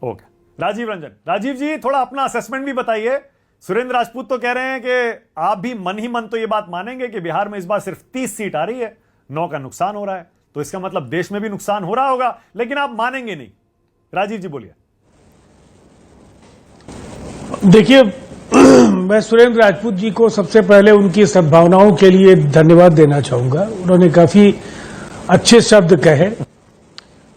Okay, Rajiv जी थोड़ा अपना assessment भी बताइए। सुरेंद्र राजपूत तो कह रहे हैं कि आप भी मन ही मन तो ये बात मानेंगे कि बिहार में इस बार सिर्फ 30 सीट आ रही है, 9 का नुकसान हो रहा है, तो इसका मतलब देश में भी नुकसान हो रहा होगा, लेकिन आप मानेंगे नहीं। राजीव जी बोलिए। देखिए, मैं सुरेंद्र राजपूत जी को सबसे पहले उनकी सद्भावनाओं के लिए धन्यवाद देना चाहूंगा। उन्होंने काफी अच्छे शब्द कहे,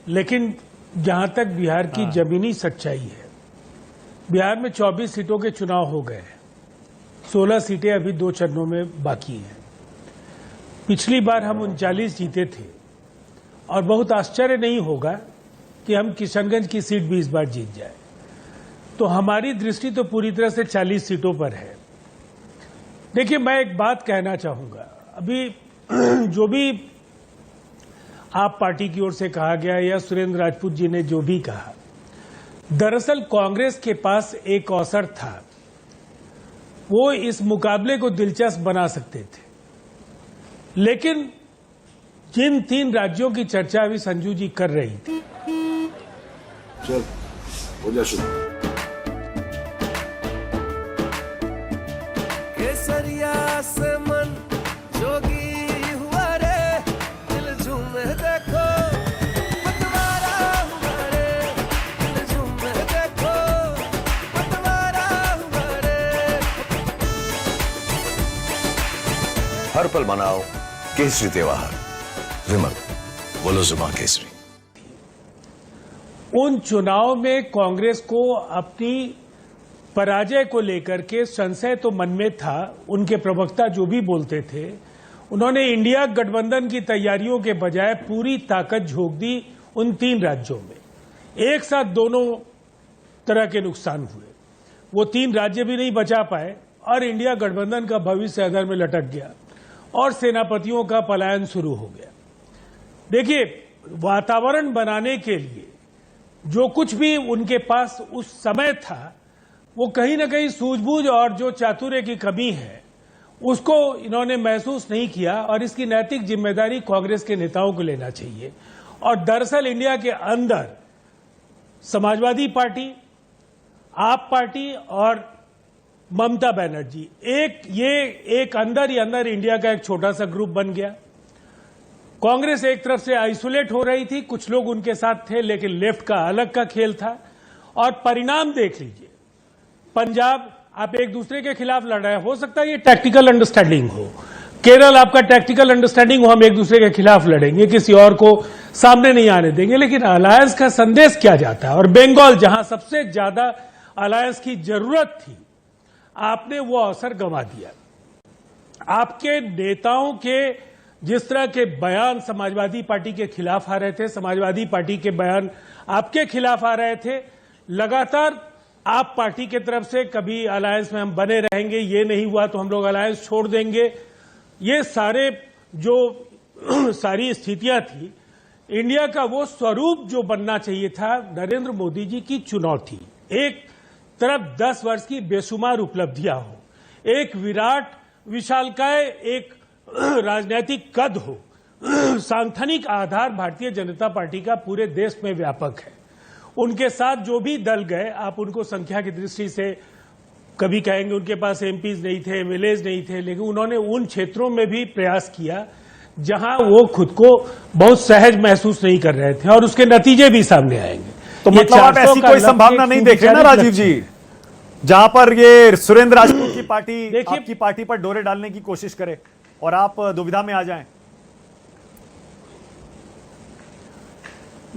लेकिन जहां तक बिहार की जमीनी सच्चाई है, बिहार में 24 सीटों के चुनाव हो गए हैं, 16 सीटें अभी 2 चरणों में बाकी हैं। पिछली बार हम 39 जीते थे और बहुत आश्चर्य नहीं होगा कि हम किशनगंज की सीट भी इस बार जीत जाए। तो हमारी दृष्टि तो पूरी तरह से 40 सीटों पर है। देखिए, मैं एक बात कहना चाहूंगा। अभी जो भी आप पार्टी की ओर से कहा गया या सुरेंद्र राजपूत जी ने जो भी कहा, दरअसल कांग्रेस के पास एक अवसर था, वो इस मुकाबले को दिलचस्प बना सकते थे। लेकिन जिन 3 राज्यों की चर्चा अभी संजू जी कर रही थी, चल हो जा शुरू। केसरिया से मन जोगी हुआ रे, दिल झूमे देखो पतवारा हुआ रे, दिल झूमे देखो पतवारा हुआ रे। हर पल मनाओ केसरी त्योहार। विमल, बोलो जुमा केसरी। उन चुनाव में कांग्रेस को अपनी पराजय को लेकर के संशय तो मन में था। उनके प्रवक्ता जो भी बोलते थे, उन्होंने इंडिया गठबंधन की तैयारियों के बजाय पूरी ताकत झोंक दी उन 3 राज्यों में। एक साथ दोनों तरह के नुकसान हुए। वो 3 राज्य भी नहीं बचा पाए और इंडिया गठबंधन का भविष्य अधर में लटक गया और सेनापतियों का पलायन शुरू हो गया। देखिए, वातावरण बनाने के लिए जो कुछ भी उनके पास उस समय था, वो कहीं ना कहीं सूझबूझ और जो चातुर्य की कमी है, उसको इन्होंने महसूस नहीं किया और इसकी नैतिक जिम्मेदारी कांग्रेस के नेताओं को लेना चाहिए। और दरअसल इंडिया के अंदर समाजवादी पार्टी, आप पार्टी और ममता बनर्जी, एक अंदर ही अंदर इंडिया का एक छोटा सा ग्रुप बन गया। कांग्रेस एक तरफ से आइसोलेट हो रही थी, कुछ लोग उनके साथ थे, लेकिन लेफ्ट का अलग का खेल था। और परिणाम देख लीजिए, पंजाब आप एक दूसरे के खिलाफ लड़ रहे हैं, हो सकता है ये टैक्टिकल अंडरस्टैंडिंग हो। केरल आपका टैक्टिकल अंडरस्टैंडिंग हो, हम एक दूसरे के खिलाफ लड़ेंगे, किसी और को सामने नहीं आने देंगे, लेकिन अलायंस का संदेश क्या जाता है। और बंगाल, जहां सबसे ज्यादा अलायंस की जरूरत थी, आपने वो अवसर गंवा दिया। आपके नेताओं के जिस तरह के बयान समाजवादी पार्टी के खिलाफ आ रहे थे, समाजवादी पार्टी के बयान आपके खिलाफ आ रहे थे, लगातार आप पार्टी की तरफ से कभी अलायंस में हम बने रहेंगे, ये नहीं हुआ तो हम लोग अलायंस छोड़ देंगे, ये सारे जो सारी स्थितियां थी, इंडिया का वो स्वरूप जो बनना चाहिए था, नरेंद्र मोदी जी की चुनौती। एक तरफ 10 वर्ष की बेशुमार उपलब्धियां हो, एक विराट विशालकाय एक राजनीतिक कद हो, सांगठनिक आधार भारतीय जनता पार्टी का पूरे देश में व्यापक है। उनके साथ जो भी दल गए, आप उनको संख्या की दृष्टि से कभी कहेंगे उनके पास एमपीज नहीं थे, एमएलएज नहीं थे, लेकिन उन्होंने उन क्षेत्रों में भी प्रयास किया जहां वो खुद को बहुत सहज महसूस नहीं कर रहे थे, और उसके नतीजे भी सामने आएंगे। तो मतलब आप ऐसी कोई संभावना नहीं देख रहे ना राजीव जी, जहां पर ये सुरेंद्र राजपूत की पार्टी आपकी पार्टी पर डोरे डालने की कोशिश करे और आप दुविधा में आ जाएं?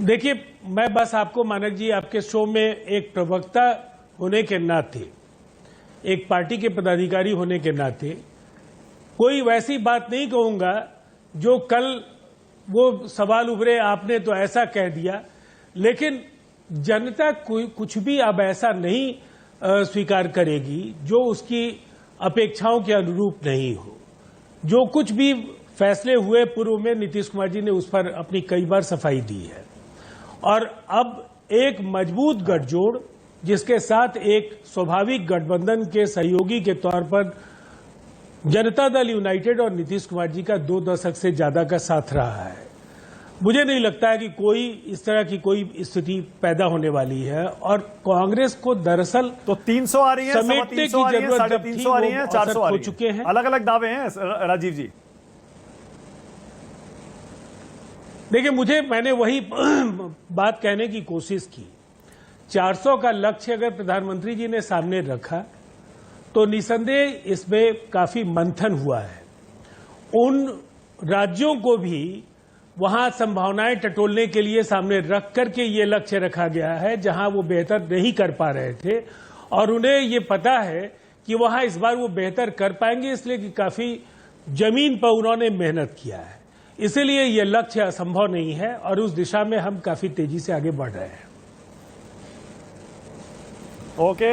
देखिए, मैं बस आपको, मानक जी, आपके शो में एक प्रवक्ता होने के नाते, एक पार्टी के पदाधिकारी होने के नाते, कोई वैसी बात नहीं कहूंगा जो कल वो सवाल उभरे आपने तो ऐसा कह दिया, लेकिन जनता कुछ भी अब ऐसा नहीं स्वीकार करेगी जो उसकी अपेक्षाओं के अनुरूप नहीं हो। जो कुछ भी फैसले हुए पूर्व में, नीतीश कुमार जी ने उस पर अपनी कई बार सफाई दी है, और अब एक मजबूत गठजोड़ जिसके साथ एक स्वाभाविक गठबंधन के सहयोगी के तौर पर जनता दल यूनाइटेड और नीतीश कुमार जी का 2 दशक से ज्यादा का साथ रहा है। मुझे नहीं लगता है कि कोई इस तरह की कोई स्थिति पैदा होने वाली है, और कांग्रेस को दरअसल तो 300 आ रही है, समेटने 350 आ की रही है, जरूरत जब 350 थी, आ रही है, वो 400 आ हो रही है। चुके हैं। अलग अलग दावे हैं राजीव जी। देखिए, मैंने वही बात कहने की कोशिश की। 400 का लक्ष्य अगर प्रधानमंत्री जी ने सामने रखा तो निसंदेह इसमें काफी मंथन हुआ है। उन राज्यों को भी वहां संभावनाएं टटोलने के लिए सामने रख करके ये लक्ष्य रखा गया है जहां वो बेहतर नहीं कर पा रहे थे, और उन्हें ये पता है कि वहां इस बार वो बेहतर कर पाएंगे, इसलिए कि काफी जमीन पर उन्होंने मेहनत किया है। इसीलिए ये लक्ष्य असंभव नहीं है और उस दिशा में हम काफी तेजी से आगे बढ़ रहे हैं। ओके।